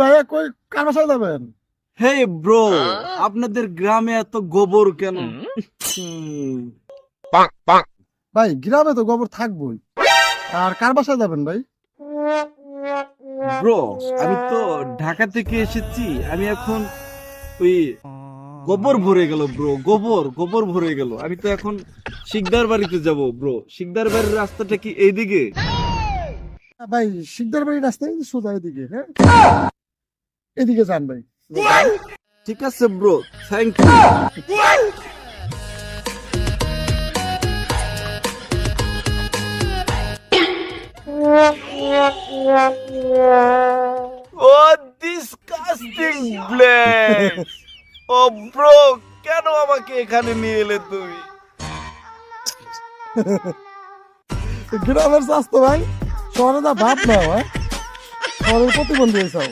ভাইয়া কই কার বাসায় যাবেন? হে ব্রো, আপনাদের গ্রামে এত গোবর কেন? ভাই গ্রামে তো গোবর থাকবোই, আর কার বাসায় যাবেন ভাই? ব্রো, আমি তো ঢাকা থেকে এসেছি। আমি এখন ওই গোবর ভরে গেল ব্রো, গোবর ভরে গেল। আমি তো এখন শিকদার বাড়িতে যাব ব্রো। শিকদার বাড়ির রাস্তাটা কি এইদিকে? ভাই শিকদার বাড়ির রাস্তায় সোজা এদিকে, হ্যাঁ এদিকে যান ভাই। ঠিক আছে bro, thank you. Oh disgusting place. Oh bro, কেন আমাকে এখানে নিয়ে এলে তুমি? গ্রামের স্বাস্থ্য ভাই, শহরে যা ভাব না হয়, শহরের প্রতিবন্ধী হয়েছাও।